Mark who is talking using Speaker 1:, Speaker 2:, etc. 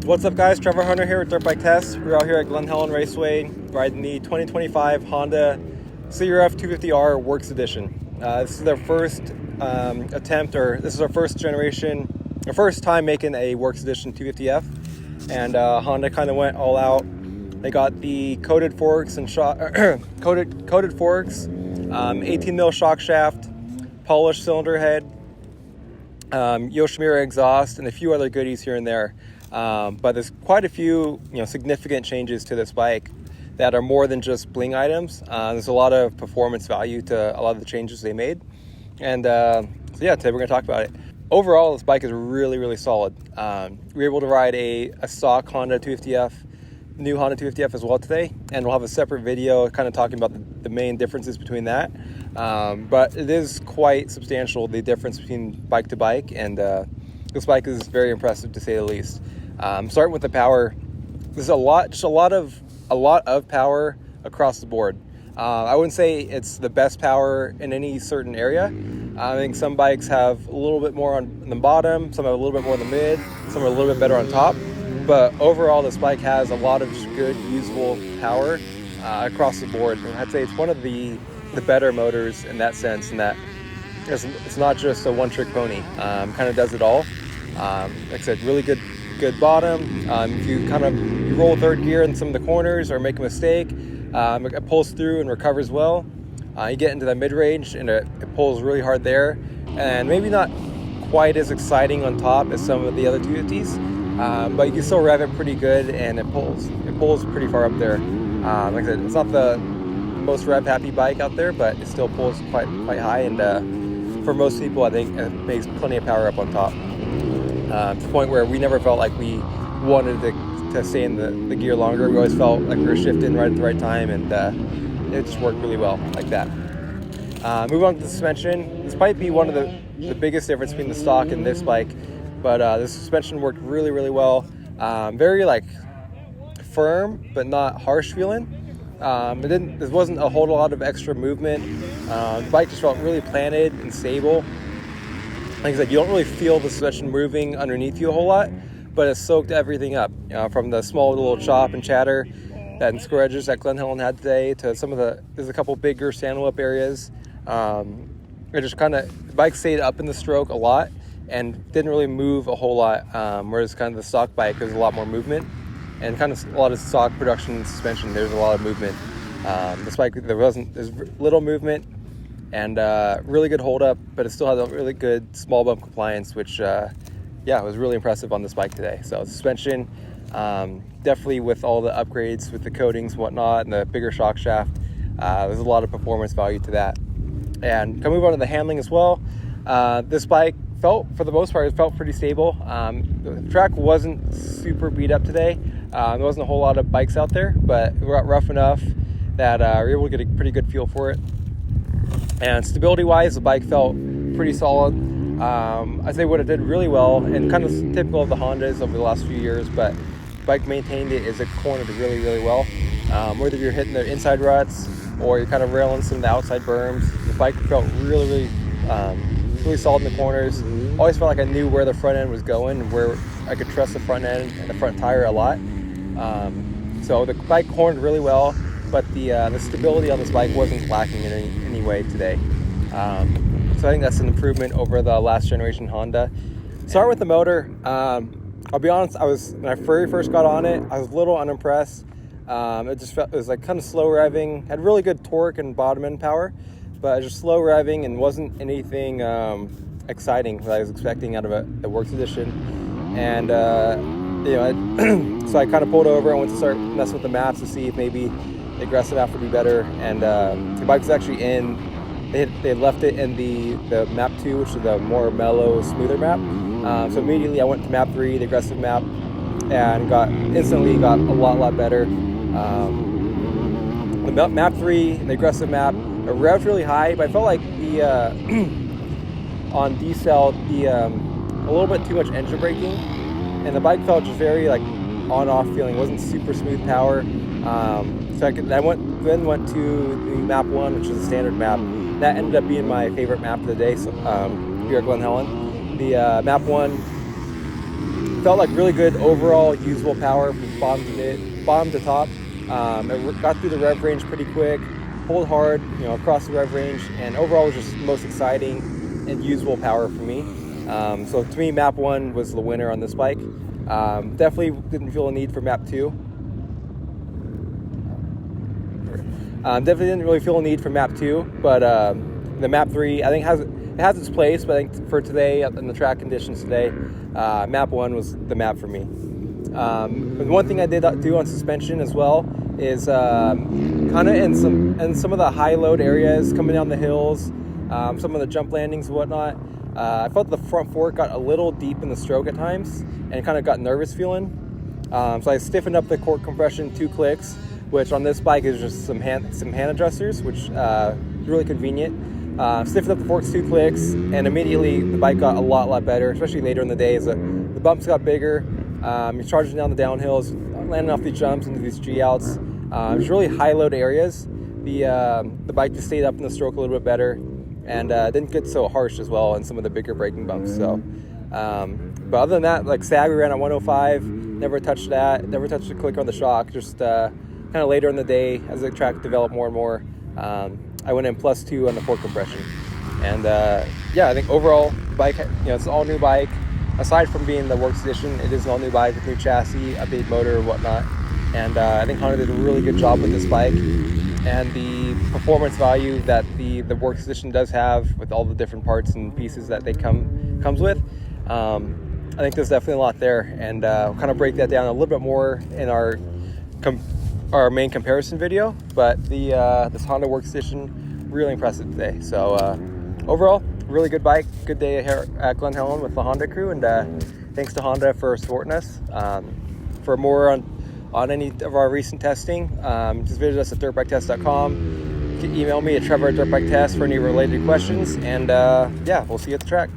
Speaker 1: What's up, guys? Trevor Hunter here with Dirt Bike Test. We're out here at Glen Helen Raceway riding the 2025 Honda CRF250R Works Edition. This is their first attempt, or this is our first time making a Works Edition 250F. And Honda kind of went all out. They got the coated forks and coated forks, 18 mil shock shaft, polished cylinder head, Yoshimura exhaust, and a few other goodies here and there. But there's quite a few, significant changes to this bike that are more than just bling items. There's a lot of performance value to a lot of the changes they made. And today we're going to talk about it. Overall, this bike is really, really solid. We were able to ride a stock Honda 250F, new Honda 250F as well today, and we'll have a separate video kind of talking about the main differences between that. But it is quite substantial, the difference between bike to bike, and this bike is very impressive to say the least. Starting with the power, there's a lot of power across the board. I wouldn't say it's the best power in any certain area. I think some bikes have a little bit more on the bottom, some have a little bit more in the mid, some are a little bit better on top. But overall, this bike has a lot of just good, usable power across the board. And I'd say it's one of the better motors in that sense, in that it's not just a one-trick pony. Kind of does it all. Like I said, really good bottom. If you roll third gear in some of the corners or make a mistake, it pulls through and recovers well. You get into the mid-range and it pulls really hard there, and maybe not quite as exciting on top as some of the other 250s, but you can still rev it pretty good, and it pulls pretty far up there. Like I said, it's not the most rev happy bike out there, but it still pulls quite high, and for most people, I think it makes plenty of power up on top. To the point where we never felt like we wanted to stay in the gear longer. We always felt like we were shifting right at the right time, and it just worked really well like that. Move on to the suspension. This might be one of the biggest difference between the stock and this bike, but the suspension worked really, really well. Very firm, but not harsh feeling. There wasn't a whole lot of extra movement. The bike just felt really planted and stable. Like I said, you don't really feel the suspension moving underneath you a whole lot, but it soaked everything up, from the small little chop and chatter and square edges that Glen Helen had today to there's a couple bigger saddle up areas. It just the bike stayed up in the stroke a lot and didn't really move a whole lot, whereas the stock bike, there's a lot more movement, and a lot of stock production and suspension, there's a lot of movement. This bike, there's little movement, and really good hold up, but it still has a really good small bump compliance, which was really impressive on this bike today. So suspension, definitely with all the upgrades with the coatings and whatnot and the bigger shock shaft, there's a lot of performance value to that. And can move on to the handling as well. This bike for the most part, it felt pretty stable. The track wasn't super beat up today. There wasn't a whole lot of bikes out there, but we got rough enough that we were able to get a pretty good feel for it. And stability-wise, the bike felt pretty solid. I'd say what it did really well, and kind of typical of the Hondas over the last few years, but the bike maintained it, is it cornered really, really well. Whether you're hitting the inside ruts or you're railing some of the outside berms, the bike felt really, really solid in the corners. Always felt like I knew where the front end was going and where I could trust the front end and the front tire a lot. So the bike cornered really well, but the stability on this bike wasn't lacking in any way today. So I think that's an improvement over the last generation Honda. Start with the motor. I'll be honest, when I very first got on it, I was a little unimpressed. It was kind of slow revving, had really good torque and bottom end power, but just slow revving and wasn't anything exciting that I was expecting out of a Works Edition. And so I kind of pulled over and went to start messing with the maps to see if maybe the aggressive app would be better. And the bike was actually they left it in the map 2, which is the more mellow, smoother map. So immediately I went to map 3, the aggressive map, and instantly got a lot better. The map 3, the aggressive map, it revved really high, but I felt like the on decel, a little bit too much engine braking, and the bike felt just very on-off feeling. It wasn't super smooth power. So I went to the map 1, which is a standard map. That ended up being my favorite map of the day. So here at Glen Helen, the map 1 felt like really good overall usable power from bottom to top. It got through the rev range pretty quick, pulled hard, across the rev range, and overall was just the most exciting and usable power for me. So to me, map 1 was the winner on this bike. Definitely didn't feel a need for map 2. Definitely didn't really feel a need for map 2, but the map 3 I think has its place. But I think for today, in the track conditions today, map 1 was the map for me. But one thing I did do on suspension as well is kind of in some of the high load areas coming down the hills, some of the jump landings and whatnot. I felt the front fork got a little deep in the stroke at times and kind of got nervous feeling. So I stiffened up the cork compression 2 clicks, which on this bike is just some hand adjusters, which is really convenient. Stiffened up the forks 2 clicks, and immediately the bike got a lot better, especially later in the day as the bumps got bigger. You're charging down the downhills, landing off these jumps into these G-outs. It's really high load areas. The bike just stayed up in the stroke a little bit better, and didn't get so harsh as well in some of the bigger braking bumps. So, but other than that, like sag we ran at 105, never touched that, never touched the clicker on the shock. Just kind of later in the day as the track developed more and more, I went in +2 on the fork compression. And yeah, I think overall bike, it's an all new bike. Aside from being the Works Edition, it is an all new bike with new chassis, updated motor, and whatnot. And I think Honda did a really good job with this bike. And the performance value that the Works Edition does have, with all the different parts and pieces that they comes with, I think there's definitely a lot there. And we'll kind of break that down a little bit more in our main comparison video. But this Honda Works Edition, really impressive today. So overall, really good bike, good day here at Glen Helen with the Honda crew, and thanks to Honda for supporting us. For more on any of our recent testing, just visit us at dirtbiketest.com. You can email me at Trevor@dirtbiketest for any related questions, and yeah, we'll see you at the track.